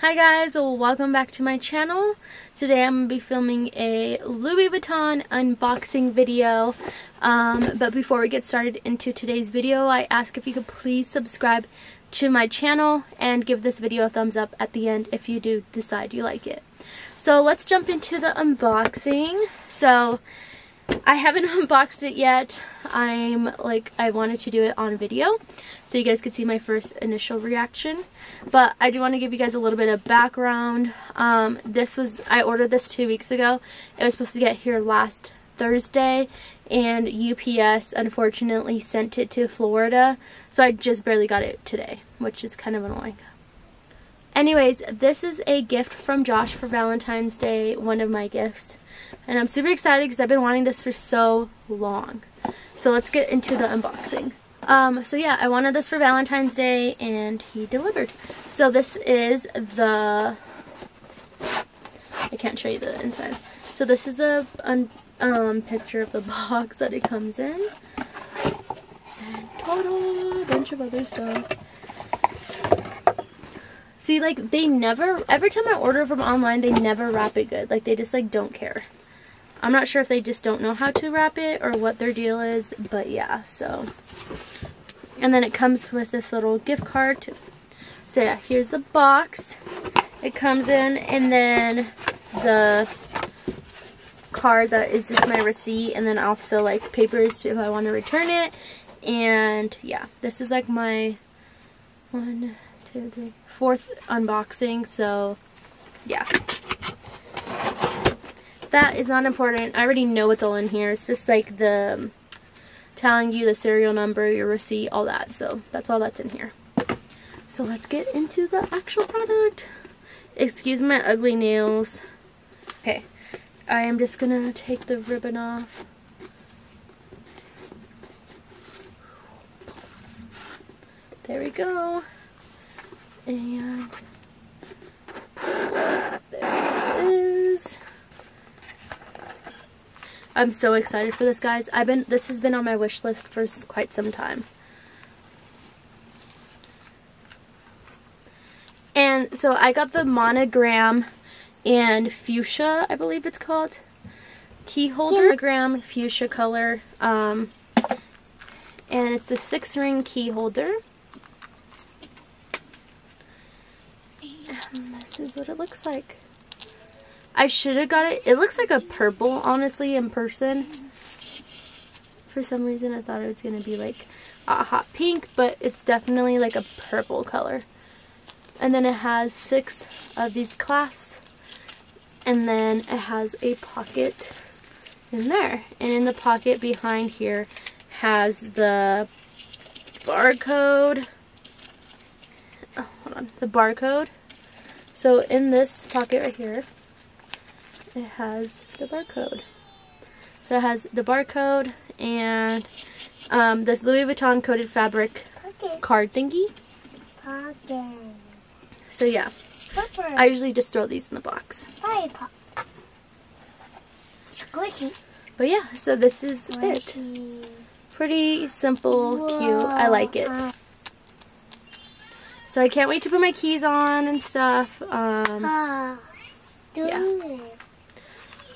Hi guys, well, welcome back to my channel. Today I'm going to be filming a Louis Vuitton unboxing video. But before we get started into today's video, I ask if you could please subscribe to my channel and give this video a thumbs up at the end if you do decide you like it. So let's jump into the unboxing. So I haven't unboxed it yet. I wanted to do it on video so you guys could see my first initial reaction. But I do want to give you guys a little bit of background. I ordered this 2 weeks ago. It was supposed to get here last Thursday, and UPS unfortunately sent it to Florida. So I just barely got it today, which is kind of annoying. Anyways, this is a gift from Josh for Valentine's Day, one of my gifts. And I'm super excited because I've been wanting this for so long. So let's get into the unboxing. So yeah, I wanted this for Valentine's Day and he delivered. So this is the... I can't show you the inside. So this is the picture of the box that it comes in. And ta-da! A bunch of other stuff. See, like, they never, every time I order from online, they never wrap it good. Like, they just, like, don't care. I'm not sure if they just don't know how to wrap it or what their deal is, but yeah, so. And then it comes with this little gift card, too. So yeah, here's the box. It comes in, and then the card that is just my receipt, and then also, like, papers if I want to return it. And yeah, this is, like, my 4th unboxing, so yeah. That is not important. I already know what's all in here. It's just like the telling you the serial number, your receipt, all that. So that's all that's in here. So let's get into the actual product. Excuse my ugly nails. Okay, I am just gonna take the ribbon off. There we go. And there it is. I'm so excited for this, guys. This has been on my wish list for quite some time. And so I got the monogram and fuchsia, I believe it's called, key holder. Monogram fuchsia color. And it's the 6-ring key holder. And this is what it looks like. I should have got it. It looks like a purple, honestly, in person. For some reason, I thought it was going to be like a hot pink, but it's definitely like a purple color. And then it has 6 of these clasps. And then it has a pocket in there. And in the pocket behind here has the barcode. Oh, hold on. The barcode. So in this pocket right here, it has the barcode. So it has the barcode and this Louis Vuitton coated fabric card thingy. So yeah, I usually just throw these in the box. Squishy. But yeah, so this is it. Pretty simple, cute. I like it. So I can't wait to put my keys on and stuff. Yeah.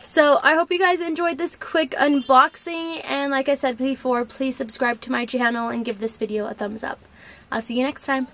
So I hope you guys enjoyed this quick unboxing. And like I said before, please subscribe to my channel and give this video a thumbs up. I'll see you next time.